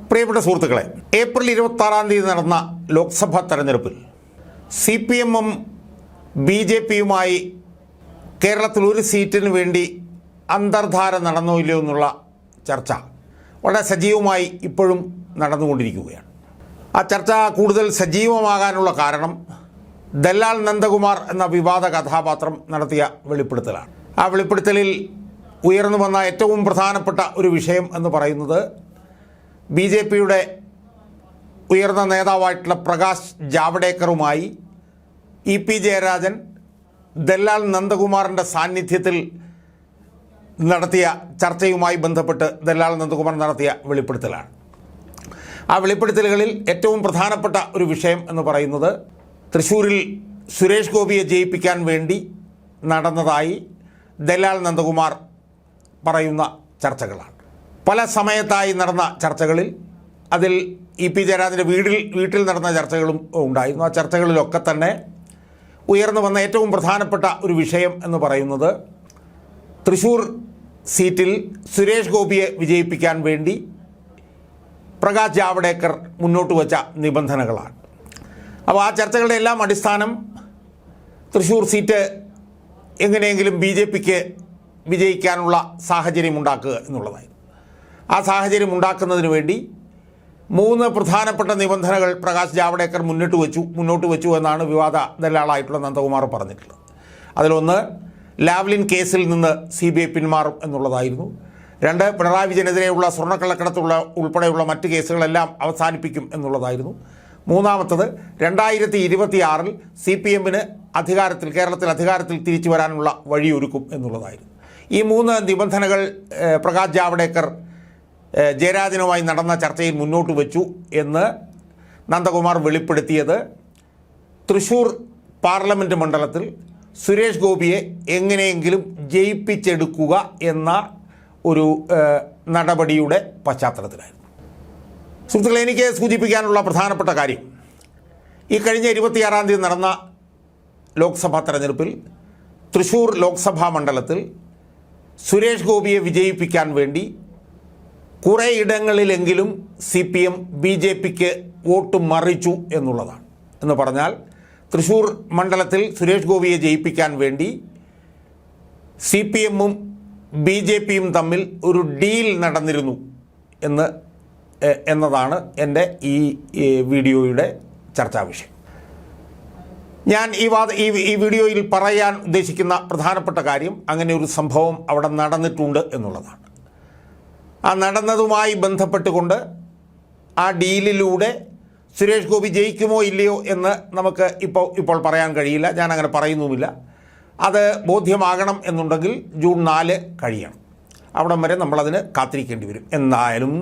പ്രിയപ്പെട്ട സുഹൃത്തുക്കളെ, ഏപ്രിൽ 26-ാം തീയതി നടന്ന ലോക്സഭാ തെരഞ്ഞെടുപ്പിൽ CPM-ഉം BJP-യുമായി കേരളത്തിൽ ഒരു സീറ്റിന് വേണ്ടി അന്തർധാര നടന്നോ ഇല്ലയോ എന്നുള്ള ചർച്ച വളരെ സജീവമായി ഇപ്പോഴും നടന്നുകൊണ്ടിരിക്കുകയാണ്. ആ ചർച്ച കൂടുതൽ സജീവമാകാനുള്ള കാരണം ദല്ലാൽ നന്ദകുമാർ എന്ന വിവാദ കഥാപാത്രം നടത്തിയ വെളിപ്പെടുത്തലാണ്. ആ വെളിപ്പെടുത്തലിൽ ഉയർന്നു വന്ന ഏറ്റവും പ്രധാനപ്പെട്ട ഒരു വിഷയം എന്ന് പറയുന്നത് BJP-യുടെ ഉയർന്ന നേതാവായിട്ടുള്ള പ്രകാശ് ജാവ്ഡേക്കറുമായി EP ജയരാജൻ ദല്ലാൽ നന്ദകുമാറിൻ്റെ സാന്നിധ്യത്തിൽ നടത്തിയ ചർച്ചയുമായി ബന്ധപ്പെട്ട് ദല്ലാൽ നന്ദകുമാർ നടത്തിയ വെളിപ്പെടുത്തലാണ്. ആ വെളിപ്പെടുത്തലുകളിൽ ഏറ്റവും പ്രധാനപ്പെട്ട ഒരു വിഷയം എന്ന് പറയുന്നത് തൃശ്ശൂരിൽ സുരേഷ് ഗോപിയെ ജയിപ്പിക്കാൻ വേണ്ടി നടന്നതായി ദല്ലാൽ നന്ദകുമാർ പറയുന്ന ചർച്ചകളാണ്. പല സമയത്തായി നടന്ന ചർച്ചകളിൽ അതിൽ EP ജയരാജൻ്റെ വീട്ടിൽ നടന്ന ചർച്ചകളും ഉണ്ടായിരുന്നു. ആ ചർച്ചകളിലൊക്കെ തന്നെ ഉയർന്നു വന്ന ഏറ്റവും പ്രധാനപ്പെട്ട ഒരു വിഷയം എന്ന് പറയുന്നത് തൃശ്ശൂർ സീറ്റിൽ സുരേഷ് ഗോപിയെ വിജയിപ്പിക്കാൻ വേണ്ടി പ്രകാശ് ജാവ്ഡേക്കർ മുന്നോട്ട് വച്ച നിബന്ധനകളാണ്. അപ്പോൾ ആ ചർച്ചകളുടെ എല്ലാം അടിസ്ഥാനം തൃശ്ശൂർ സീറ്റ് എങ്ങനെയെങ്കിലും BJP-ക്ക് വിജയിക്കാനുള്ള സാഹചര്യം ഉണ്ടാക്കുക എന്നുള്ളതായിരുന്നു. ആ സാഹചര്യം ഉണ്ടാക്കുന്നതിന് വേണ്ടി 3 പ്രധാനപ്പെട്ട നിബന്ധനകൾ പ്രകാശ് ജാവ്ഡേക്കർ മുന്നോട്ട് വെച്ചു എന്നാണ് വിവാദ ദല്ലാളായിട്ടുള്ള നന്ദകുമാർ പറഞ്ഞിട്ടുള്ളത്. അതിലൊന്ന്, ലാവ്ലിൻ കേസിൽ നിന്ന് CBI പിന്മാറും എന്നുള്ളതായിരുന്നു. 2, പിണറായി വിജയനെതിരെയുള്ള സ്വർണ്ണക്കള്ളക്കടത്തുള്ള ഉൾപ്പെടെയുള്ള മറ്റ് കേസുകളെല്ലാം അവസാനിപ്പിക്കും എന്നുള്ളതായിരുന്നു. 3-മത്തത് 2026-ൽ CPM-ന് കേരളത്തിൽ അധികാരത്തിൽ തിരിച്ചു വരാനുള്ള വഴിയൊരുക്കും എന്നുള്ളതായിരുന്നു. ഈ 3 നിബന്ധനകൾ പ്രകാശ് ജാവ്ഡേക്കർ ജയരാജനുമായി നടന്ന ചർച്ചയിൽ മുന്നോട്ട് വച്ചു എന്ന് നന്ദകുമാർ വെളിപ്പെടുത്തിയത് തൃശ്ശൂർ പാർലമെൻറ്റ് മണ്ഡലത്തിൽ സുരേഷ് ഗോപിയെ എങ്ങനെയെങ്കിലും ജയിപ്പിച്ചെടുക്കുക എന്ന ഒരു നടപടിയുടെ പശ്ചാത്തലത്തിലായിരുന്നു. സുഹൃത്തുക്കളെ, എനിക്ക് സൂചിപ്പിക്കാനുള്ള പ്രധാനപ്പെട്ട കാര്യം, ഈ കഴിഞ്ഞ 26-ാം തീയതി നടന്ന ലോക്സഭാ തെരഞ്ഞെടുപ്പിൽ തൃശ്ശൂർ ലോക്സഭാ മണ്ഡലത്തിൽ സുരേഷ് ഗോപിയെ വിജയിപ്പിക്കാൻ വേണ്ടി കുറേ ഇടങ്ങളിലെങ്കിലും CPM BJP-ക്ക് വോട്ട് മറിച്ചു എന്നുള്ളതാണ്. എന്ന് പറഞ്ഞാൽ തൃശ്ശൂർ മണ്ഡലത്തിൽ സുരേഷ് ഗോപിയെ ജയിപ്പിക്കാൻ വേണ്ടി CPM-ഉം BJP-യും തമ്മിൽ ഒരു ഡീൽ നടന്നിരുന്നു എന്നതാണ് എൻ്റെ ഈ വീഡിയോയുടെ ചർച്ചാ വിഷയം. ഞാൻ ഈ വീഡിയോയിൽ പറയാൻ ഉദ്ദേശിക്കുന്ന പ്രധാനപ്പെട്ട കാര്യം, അങ്ങനെ ഒരു സംഭവം അവിടെ നടന്നിട്ടുണ്ട് എന്നുള്ളതാണ്. ആ നടന്നതുമായി ബന്ധപ്പെട്ടുകൊണ്ട് ആ ഡീലിലൂടെ സുരേഷ് ഗോപി ജയിക്കുമോ ഇല്ലയോ എന്ന് നമുക്ക് ഇപ്പോൾ പറയാൻ കഴിയില്ല. ഞാൻ അങ്ങനെ പറയുന്നുമില്ല. അത് ബോധ്യമാകണം എന്നുണ്ടെങ്കിൽ ജൂൺ 4 കഴിയണം. അവിടം വരെ നമ്മളതിന് കാത്തിരിക്കേണ്ടി വരും. എന്തായാലും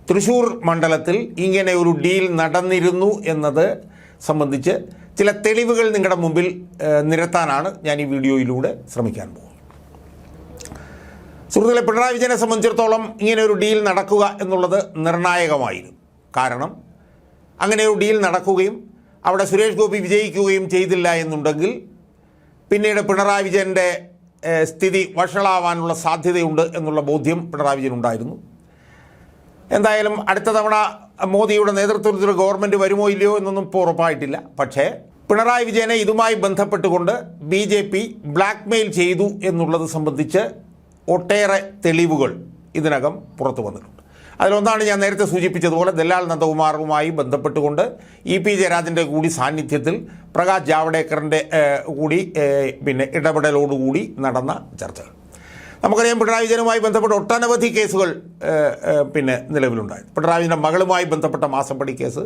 തൃശ്ശൂർ മണ്ഡലത്തിൽ ഇങ്ങനെ ഒരു ഡീൽ നടന്നിരുന്നു എന്നത് സംബന്ധിച്ച് ചില തെളിവുകൾ നിങ്ങളുടെ മുമ്പിൽ നിരത്താനാണ് ഞാൻ ഈ വീഡിയോയിലൂടെ ശ്രമിക്കാൻ പോകുന്നത്. സുഹൃത്തുക്കളെ, പിണറായി വിജയനെ സംബന്ധിച്ചിടത്തോളം ഇങ്ങനെ ഒരു ഡീൽ നടക്കുക എന്നുള്ളത് നിർണായകമായിരുന്നു. കാരണം അങ്ങനെ ഒരു ഡീൽ നടക്കുകയും അവിടെ സുരേഷ് ഗോപി വിജയിക്കുകയും ചെയ്തില്ല എന്നുണ്ടെങ്കിൽ പിന്നീട് പിണറായി വിജയൻ്റെ സ്ഥിതി വഷളാവാനുള്ള സാധ്യതയുണ്ട് എന്നുള്ള ബോധ്യം പിണറായി വിജയനുണ്ടായിരുന്നു. എന്തായാലും അടുത്ത തവണ മോദിയുടെ നേതൃത്വത്തിൽ ഗവൺമെൻറ് വരുമോ ഇല്ലയോ എന്നൊന്നും ഇപ്പോൾ ഉറപ്പായിട്ടില്ല. പക്ഷേ പിണറായി വിജയനെ ഇതുമായി ബന്ധപ്പെട്ടുകൊണ്ട് BJP ബ്ലാക്ക്മെയിൽ ചെയ്തു എന്നുള്ളത് സംബന്ധിച്ച് ഒട്ടേറെ തെളിവുകൾ ഇതിനകം പുറത്തു വന്നിട്ടുണ്ട്. അതിലൊന്നാണ് ഞാൻ നേരത്തെ സൂചിപ്പിച്ചതുപോലെ ദല്ലാൽ നന്ദകുമാറുമായി ബന്ധപ്പെട്ടുകൊണ്ട് EP ജയരാജൻ്റെ കൂടി സാന്നിധ്യത്തിൽ പ്രകാശ് ജാവ്ഡേക്കറിൻ്റെ കൂടി ഇടപെടലോടുകൂടി നടന്ന ചർച്ചകൾ. നമുക്കറിയാം, പിണറായി വിജയനുമായി ബന്ധപ്പെട്ട ഒട്ടനവധി കേസുകൾ നിലവിലുണ്ടായിരുന്നു. പിണറായി വിജയൻ്റെ മകളുമായി ബന്ധപ്പെട്ട മാസപ്പടി കേസ്,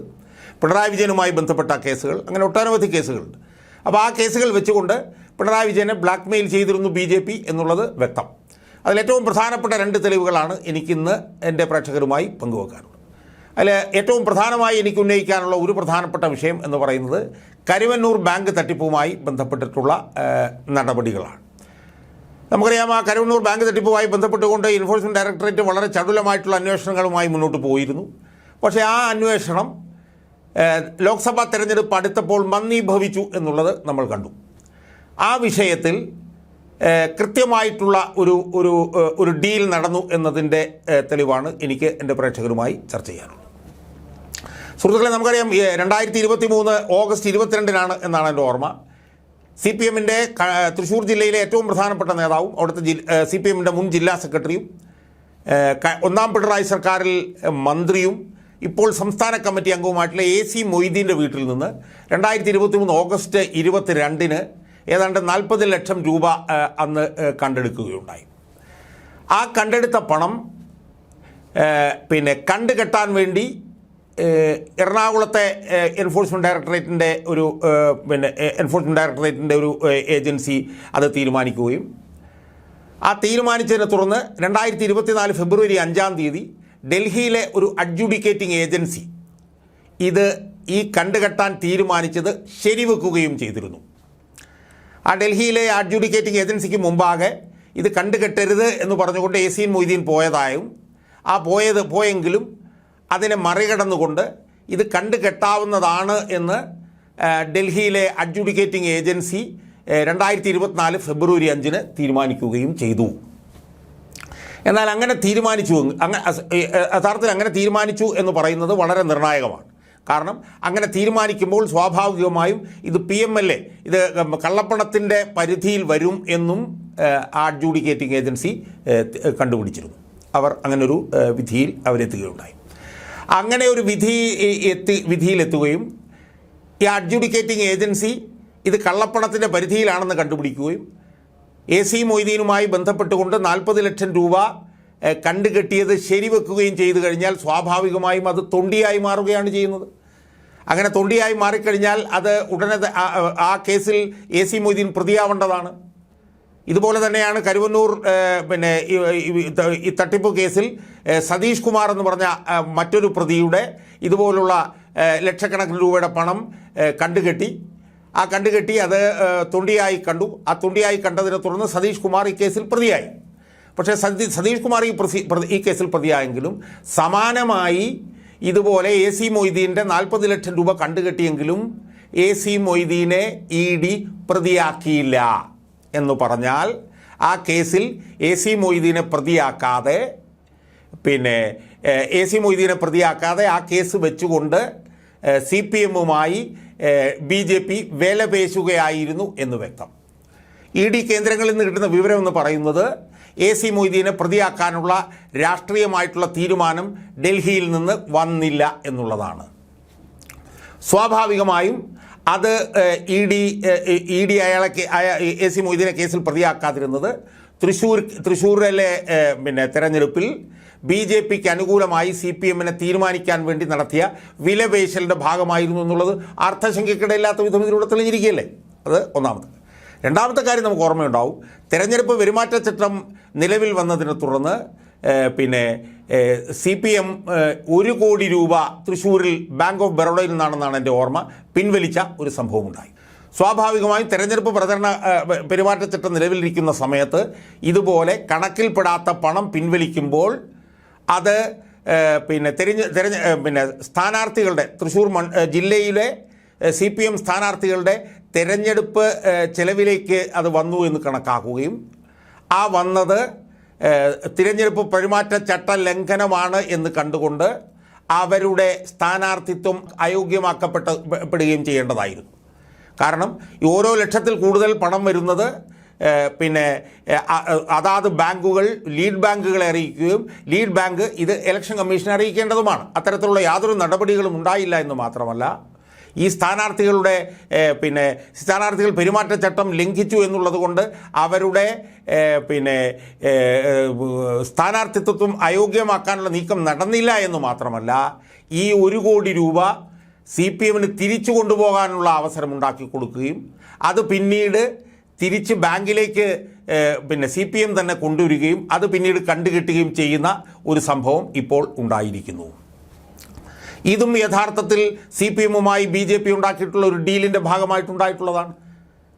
പിണറായി വിജയനുമായി ബന്ധപ്പെട്ട കേസുകൾ, അങ്ങനെ ഒട്ടനവധി കേസുകളുണ്ട്. അപ്പോൾ ആ കേസുകൾ വെച്ചുകൊണ്ട് പിണറായി വിജയനെ ബ്ലാക്ക്മെയിൽ ചെയ്തിരുന്നു BJP എന്നുള്ളത് വ്യക്തം. അതിലേറ്റവും പ്രധാനപ്പെട്ട 2 തെളിവുകളാണ് എനിക്കിന്ന് എൻ്റെ പ്രേക്ഷകരുമായി പങ്കുവെക്കാനുള്ളത്. അതിൽ ഏറ്റവും പ്രധാനമായി എനിക്ക് ഉന്നയിക്കാനുള്ള ഒരു പ്രധാനപ്പെട്ട വിഷയം എന്ന് പറയുന്നത് കരുവന്നൂർ ബാങ്ക് തട്ടിപ്പുമായി ബന്ധപ്പെട്ടിട്ടുള്ള നടപടികളാണ്. നമുക്കറിയാം, ആ കരുവന്നൂർ ബാങ്ക് തട്ടിപ്പുമായി ബന്ധപ്പെട്ടുകൊണ്ട് എൻഫോഴ്സ്മെൻറ്റ് ഡയറക്ടറേറ്റ് വളരെ ചടുലമായിട്ടുള്ള അന്വേഷണങ്ങളുമായി മുന്നോട്ട് പോയിരുന്നു. പക്ഷേ ആ അന്വേഷണം ലോക്സഭാ തെരഞ്ഞെടുപ്പ് അടുത്തപ്പോൾ മന്ദീഭവിച്ചു എന്നുള്ളത് നമ്മൾ കണ്ടു. ആ വിഷയത്തിൽ കൃത്യമായിട്ടുള്ള ഒരു ഡീൽ നടന്നു എന്നതിൻ്റെ തെളിവാണ് എനിക്ക് എൻ്റെ പ്രേക്ഷകരുമായി ചർച്ച ചെയ്യാനുള്ളത്. സുഹൃത്തുക്കളെ, നമുക്കറിയാം 2023 ഓഗസ്റ്റ് 22 എന്നാണ് എൻ്റെ ഓർമ്മ. CPM-ൻ്റെ തൃശ്ശൂർ ജില്ലയിലെ ഏറ്റവും പ്രധാനപ്പെട്ട നേതാവും അവിടുത്തെ CPM-ൻ്റെ മുൻ ജില്ലാ സെക്രട്ടറിയും ഒന്നാം പിണറായി സർക്കാരിൽ മന്ത്രിയും ഇപ്പോൾ സംസ്ഥാന കമ്മിറ്റി അംഗവുമായിട്ടുള്ള AC മൊയ്തീൻ്റെ വീട്ടിൽ നിന്ന് 2023 ഓഗസ്റ്റ് 22 ഏതാണ്ട് 40 ലക്ഷം രൂപ അന്ന് കണ്ടെടുക്കുകയുണ്ടായി. ആ കണ്ടെടുത്ത പണം കണ്ടുകെട്ടാൻ വേണ്ടി എറണാകുളത്തെ എൻഫോഴ്സ്മെൻറ്റ് ഡയറക്ടറേറ്റിൻ്റെ ഒരു ഏജൻസി അത് തീരുമാനിക്കുകയും ആ തീരുമാനിച്ചതിനെ തുടർന്ന് 2024 ഫെബ്രുവരി 5 ഡൽഹിയിലെ ഒരു അഡ്ജുഡിക്കേറ്റിംഗ് ഏജൻസി ഈ കണ്ടുകെട്ടാൻ തീരുമാനിച്ചത് ശരിവെക്കുകയും ചെയ്തിരുന്നു. ആ ഡൽഹിയിലെ അഡ്ജുഡിക്കേറ്റിംഗ് ഏജൻസിക്ക് മുമ്പാകെ ഇത് കണ്ടുകെട്ടരുത് എന്ന് പറഞ്ഞുകൊണ്ട് AC മൊയ്തീൻ പോയതായും പോയെങ്കിലും അതിനെ മറികടന്നുകൊണ്ട് ഇത് കണ്ടുകെട്ടാവുന്നതാണ് എന്ന് ഡൽഹിയിലെ അഡ്ജുഡിക്കേറ്റിംഗ് ഏജൻസി 2024 ഫെബ്രുവരി 5 തീരുമാനിക്കുകയും ചെയ്തു. എന്നാൽ അങ്ങനെ യഥാർത്ഥത്തിൽ അങ്ങനെ തീരുമാനിച്ചു എന്ന് പറയുന്നത് വളരെ നിർണായകമാണ്. കാരണം അങ്ങനെ തീരുമാനിക്കുമ്പോൾ സ്വാഭാവികമായും ഇത് PMLA ഇത് കള്ളപ്പണത്തിൻ്റെ പരിധിയിൽ വരും എന്നും അഡ്ജുഡിക്കേറ്റിംഗ് ഏജൻസി കണ്ടുപിടിച്ചിരുന്നു. അവർ അങ്ങനൊരു വിധിയിൽ അവരെത്തുകയുണ്ടായി. അങ്ങനെ ഒരു വിധിയിലെത്തുകയും ഈ അഡ്ജുഡിക്കേറ്റിംഗ് ഏജൻസി ഇത് കള്ളപ്പണത്തിൻ്റെ പരിധിയിലാണെന്ന് കണ്ടുപിടിക്കുകയും AC മൊയ്തീനുമായി ബന്ധപ്പെട്ടുകൊണ്ട് 40 ലക്ഷം രൂപ കണ്ടുകെട്ടിയത് ശരിവെക്കുകയും ചെയ്തു കഴിഞ്ഞാൽ സ്വാഭാവികമായും അത് തൊണ്ടിയായി മാറുകയാണ് ചെയ്യുന്നത്. അങ്ങനെ തൊണ്ടിയായി മാറിക്കഴിഞ്ഞാൽ അത് ഉടനെ ആ കേസിൽ AC മൊയ്തീൻ പ്രതിയാവേണ്ടതാണ്. ഇതുപോലെ തന്നെയാണ് കരുവന്നൂർ ഈ തട്ടിപ്പ് കേസിൽ സതീഷ് കുമാർ എന്ന് പറഞ്ഞ മറ്റൊരു പ്രതിയുടെ ഇതുപോലുള്ള ലക്ഷക്കണക്കിന് രൂപയുടെ പണം കണ്ടുകെട്ടി അത് തൊണ്ടിയായി കണ്ടു. ആ തൊണ്ടിയായി കണ്ടതിനെ തുടർന്ന് സതീഷ് കുമാർ ഈ കേസിൽ പ്രതിയായി. പക്ഷേ സതീഷ് കുമാർ ഈ കേസിൽ പ്രതിയായെങ്കിലും സമാനമായി ഇതുപോലെ AC മൊയ്തീൻ്റെ 40 ലക്ഷം രൂപ കണ്ടുകെട്ടിയെങ്കിലും AC മൊയ്തീനെ ED പ്രതിയാക്കിയില്ല എന്ന് പറഞ്ഞാൽ ആ കേസിൽ AC മൊയ്തീനെ പ്രതിയാക്കാതെ ആ കേസ് വെച്ചുകൊണ്ട് CPM-മായി BJP വേല പേശുകയായിരുന്നു എന്ന് വ്യക്തം. ED കേന്ദ്രങ്ങളിൽ നിന്ന് കിട്ടുന്ന വിവരം എന്ന് പറയുന്നത് AC മൊയ്തീനെ പ്രതിയാക്കാനുള്ള രാഷ്ട്രീയമായിട്ടുള്ള തീരുമാനം ഡൽഹിയിൽ നിന്ന് വന്നില്ല എന്നുള്ളതാണ്. സ്വാഭാവികമായും അത് ED AC മൊയ്തീനെ കേസിൽ പ്രതിയാക്കാതിരുന്നത് തൃശ്ശൂരിലെ തെരഞ്ഞെടുപ്പിൽ BJPക്ക് അനുകൂലമായി CPM-നെ തീരുമാനിക്കാൻ വേണ്ടി നടത്തിയ വിലപേശലിൻ്റെ ഭാഗമായിരുന്നു എന്നുള്ളത് അർത്ഥശങ്കയ്ക്കിടയില്ലാത്ത വിധം ഇതിലൂടെ തെളിഞ്ഞിരിക്കുകയല്ലേ. അത് ഒന്നാമത്തെ. രണ്ടാമത്തെ കാര്യം നമുക്ക് ഓർമ്മയുണ്ടാവും. തെരഞ്ഞെടുപ്പ് പെരുമാറ്റച്ചട്ടം നിലവിൽ വന്നതിനെ തുടർന്ന് CPM 1 കോടി രൂപ തൃശ്ശൂരിൽ ബാങ്ക് ഓഫ് ബറോഡയിൽ നിന്നാണെന്നാണ് എൻ്റെ ഓർമ്മ പിൻവലിച്ച ഒരു സംഭവമുണ്ടായി. സ്വാഭാവികമായും തെരഞ്ഞെടുപ്പ് പെരുമാറ്റച്ചട്ടം നിലവിലിരിക്കുന്ന സമയത്ത് ഇതുപോലെ കണക്കിൽപ്പെടാത്ത പണം പിൻവലിക്കുമ്പോൾ അത് സ്ഥാനാർത്ഥികളുടെ തൃശ്ശൂർ ജില്ലയിലെ CPM സ്ഥാനാർത്ഥികളുടെ തെരഞ്ഞെടുപ്പ് ചെലവിലേക്ക് അത് വന്നു എന്ന് കണക്കാക്കുകയും ആ വന്നത് തിരഞ്ഞെടുപ്പ് പെരുമാറ്റച്ചട്ട ലംഘനമാണ് എന്ന് കണ്ടുകൊണ്ട് അവരുടെ സ്ഥാനാർത്ഥിത്വം അയോഗ്യമാക്കപ്പെടുകയും ചെയ്യേണ്ടതായിരുന്നു. കാരണം ഓരോ ലക്ഷത്തിൽ കൂടുതൽ പണം വരുന്നത് അതാത് ബാങ്കുകൾ ലീഡ് ബാങ്കുകളെ അറിയിക്കുകയും ലീഡ് ബാങ്ക് ഇത് ഇലക്ഷൻ കമ്മീഷനെ അറിയിക്കേണ്ടതുമാണ്. അത്തരത്തിലുള്ള യാതൊരു നടപടികളും ഉണ്ടായില്ല എന്ന് മാത്രമല്ല, ഈ സ്ഥാനാർത്ഥികൾ പെരുമാറ്റച്ചട്ടം ലംഘിച്ചു എന്നുള്ളത് കൊണ്ട് അവരുടെ സ്ഥാനാർത്ഥിത്വം അയോഗ്യമാക്കാനുള്ള നീക്കം നടന്നില്ല എന്ന് മാത്രമല്ല, ഈ 1 കോടി രൂപ CPM-ന് തിരിച്ചു കൊണ്ടുപോകാനുള്ള അവസരമുണ്ടാക്കി കൊടുക്കുകയും അത് പിന്നീട് തിരിച്ച് ബാങ്കിലേക്ക് CPM തന്നെ കൊണ്ടുവരികയും അത് പിന്നീട് കണ്ടുകെട്ടുകയും ചെയ്യുന്ന ഒരു സംഭവം ഇപ്പോൾ ഉണ്ടായിരിക്കുന്നു. ഇതും യഥാർത്ഥത്തിൽ CPM-മായി BJP ഉണ്ടാക്കിയിട്ടുള്ള ഒരു ഡീലിൻ്റെ ഭാഗമായിട്ടുണ്ടായിട്ടുള്ളതാണ്.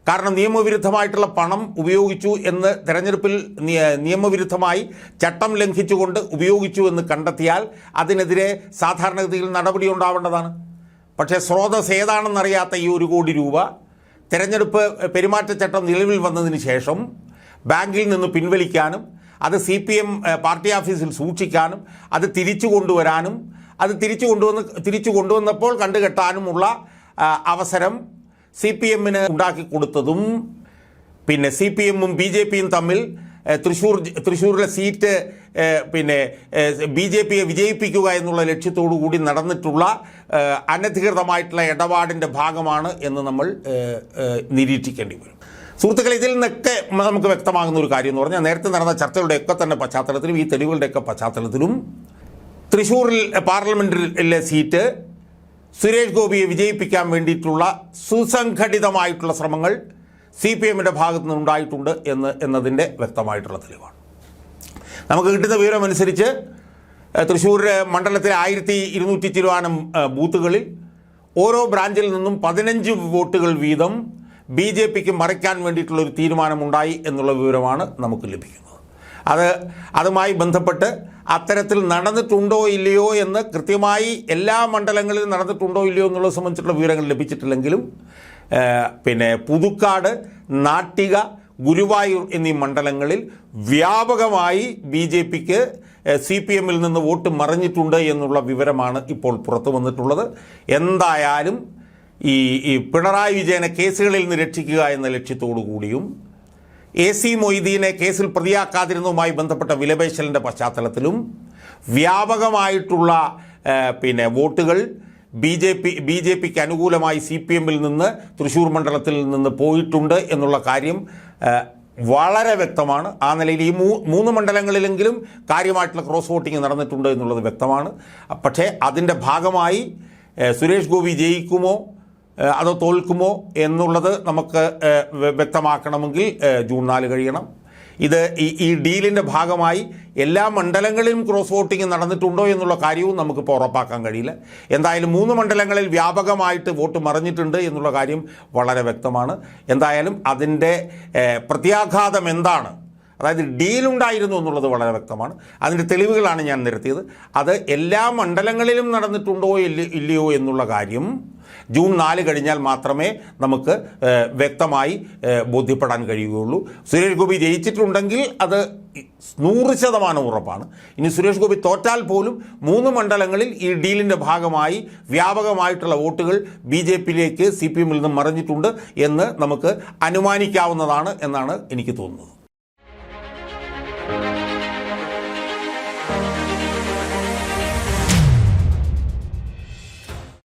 കാരണം നിയമവിരുദ്ധമായിട്ടുള്ള പണം ഉപയോഗിച്ചു എന്ന് തെരഞ്ഞെടുപ്പിൽ നിയമവിരുദ്ധമായി ചട്ടം ലംഘിച്ചുകൊണ്ട് ഉപയോഗിച്ചു എന്ന് കണ്ടെത്തിയാൽ അതിനെതിരെ സാധാരണഗതിയിൽ നടപടി ഉണ്ടാവേണ്ടതാണ്. പക്ഷേ സ്രോതസ് ഏതാണെന്നറിയാത്ത ഈ 1 കോടി രൂപ തെരഞ്ഞെടുപ്പ് പെരുമാറ്റച്ചട്ടം നിലവിൽ വന്നതിന് ശേഷം ബാങ്കിൽ നിന്ന് പിൻവലിക്കാനും അത് CPM പാർട്ടി ഓഫീസിൽ സൂക്ഷിക്കാനും അത് തിരിച്ചു കൊണ്ടുവരാനും അത് തിരിച്ചു കൊണ്ടുവന്നപ്പോൾ കണ്ടുകെട്ടാനുമുള്ള അവസരം CPM-ന് ഉണ്ടാക്കി കൊടുത്തതും പിന്നെ CPM-ഉം BJP-യും തമ്മിൽ തൃശ്ശൂരിലെ സീറ്റ് പിന്നെ BJP-യെ വിജയിപ്പിക്കുക എന്നുള്ള ലക്ഷ്യത്തോടു കൂടി നടന്നിട്ടുള്ള അനധികൃതമായിട്ടുള്ള ഇടപാടിൻ്റെ ഭാഗമാണ് എന്ന് നമ്മൾ നിരീക്ഷിക്കേണ്ടി വരും. സുഹൃത്തുക്കളെ, ഇതിൽ നിന്നൊക്കെ നമുക്ക് വ്യക്തമാകുന്ന ഒരു കാര്യം എന്ന് പറഞ്ഞാൽ നേരത്തെ നടന്ന ചർച്ചകളുടെയൊക്കെ തന്നെ പശ്ചാത്തലത്തിലും ഈ തെളിവുകളുടെയൊക്കെ പശ്ചാത്തലത്തിലും തൃശ്ശൂരിൽ പാർലമെൻറ്റിലെ സീറ്റ് സുരേഷ് ഗോപിയെ വിജയിപ്പിക്കാൻ വേണ്ടിയിട്ടുള്ള സുസംഘടിതമായിട്ടുള്ള ശ്രമങ്ങൾ CPM-ന്റെ ഭാഗത്തു നിന്നുണ്ടായിട്ടുണ്ട് എന്നതിൻ്റെ വ്യക്തമായിട്ടുള്ള തെളിവാണ്. നമുക്ക് കിട്ടുന്ന വിവരമനുസരിച്ച് തൃശ്ശൂർ മണ്ഡലത്തിലെ 1200 ചിലവാനം ബൂത്തുകളിൽ ഓരോ ബ്രാഞ്ചിൽ നിന്നും 15 വോട്ടുകൾ വീതം BJP-ക്ക് മറിക്കാൻ വേണ്ടിയിട്ടുള്ള ഒരു തീരുമാനമുണ്ടായി എന്നുള്ള വിവരമാണ് നമുക്ക് ലഭിക്കുന്നത്. അതുമായി ബന്ധപ്പെട്ട് അത്തരത്തിൽ നടന്നിട്ടുണ്ടോ ഇല്ലയോ എന്ന് കൃത്യമായി എല്ലാ മണ്ഡലങ്ങളിലും നടന്നിട്ടുണ്ടോ ഇല്ലയോ എന്നുള്ളത് സംബന്ധിച്ചിട്ടുള്ള വിവരങ്ങൾ ലഭിച്ചിട്ടില്ലെങ്കിലും പിന്നെ പുതുക്കാട്, നാട്ടിക, ഗുരുവായൂർ എന്നീ മണ്ഡലങ്ങളിൽ വ്യാപകമായി BJP-ക്ക് CPM-ൽ നിന്ന് വോട്ട് മറിഞ്ഞിട്ടുണ്ട് എന്നുള്ള വിവരമാണ് ഇപ്പോൾ പുറത്തു വന്നിട്ടുള്ളത്. എന്തായാലും ഈ പിണറായി വിജയനെ കേസുകളിൽ നിന്ന് രക്ഷിക്കുക എന്ന ലക്ഷ്യത്തോടു കൂടിയും AC മൊയ്തീനെ കേസിൽ പ്രതിയാക്കാതിരുന്നതുമായി ബന്ധപ്പെട്ട വിലപേശലിൻ്റെ പശ്ചാത്തലത്തിലും വ്യാപകമായിട്ടുള്ള പിന്നെ വോട്ടുകൾ BJP-ക്ക് അനുകൂലമായി CPM-ൽ നിന്ന് തൃശ്ശൂർ മണ്ഡലത്തിൽ നിന്ന് പോയിട്ടുണ്ട് എന്നുള്ള കാര്യം വളരെ വ്യക്തമാണ്. ആ നിലയിൽ ഈ മൂന്ന് മണ്ഡലങ്ങളിലെങ്കിലും കാര്യമായിട്ടുള്ള ക്രോസ് വോട്ടിംഗ് നടന്നിട്ടുണ്ട് എന്നുള്ളത് വ്യക്തമാണ്. പക്ഷേ അതിൻ്റെ ഭാഗമായി സുരേഷ് ഗോപി ജയിക്കുമോ അതോ തോൽക്കുമോ എന്നുള്ളത് നമുക്ക് വ്യക്തമാക്കണമെങ്കിൽ ജൂൺ 4 കഴിയണം. ഇത് ഈ ഡീലിൻ്റെ ഭാഗമായി എല്ലാ മണ്ഡലങ്ങളിലും ക്രോസ് വോട്ടിംഗ് നടന്നിട്ടുണ്ടോ എന്നുള്ള കാര്യവും നമുക്കിപ്പോൾ ഉറപ്പാക്കാൻ കഴിയില്ല. എന്തായാലും 3 മണ്ഡലങ്ങളിൽ വ്യാപകമായിട്ട് വോട്ട് മറിഞ്ഞിട്ടുണ്ട് എന്നുള്ള കാര്യം വളരെ വ്യക്തമാണ്. എന്തായാലും അതിൻ്റെ പ്രത്യാഘാതം എന്താണ്, അതായത് ഡീലുണ്ടായിരുന്നു എന്നുള്ളത് വളരെ വ്യക്തമാണ്. അതിൻ്റെ തെളിവുകളാണ് ഞാൻ നിരത്തിയത്. അത് എല്ലാ മണ്ഡലങ്ങളിലും നടന്നിട്ടുണ്ടോ ഇല്ലയോ എന്നുള്ള കാര്യം ജൂൺ 4 കഴിഞ്ഞാൽ മാത്രമേ നമുക്ക് വ്യക്തമായി ബോധ്യപ്പെടാൻ കഴിയുകയുള്ളൂ. സുരേഷ് ഗോപി ജയിച്ചിട്ടുണ്ടെങ്കിൽ അത് 100% ഉറപ്പാണ്. ഇനി സുരേഷ് ഗോപി തോറ്റാൽ പോലും 3 മണ്ഡലങ്ങളിൽ ഈ ഡീലിൻ്റെ ഭാഗമായി വ്യാപകമായിട്ടുള്ള വോട്ടുകൾ BJP-യിലേക്ക് CPM-ൽ നിന്ന് മറിഞ്ഞിട്ടുണ്ട് എന്ന് നമുക്ക് അനുമാനിക്കാവുന്നതാണ് എന്നാണ് എനിക്ക് തോന്നുന്നത്.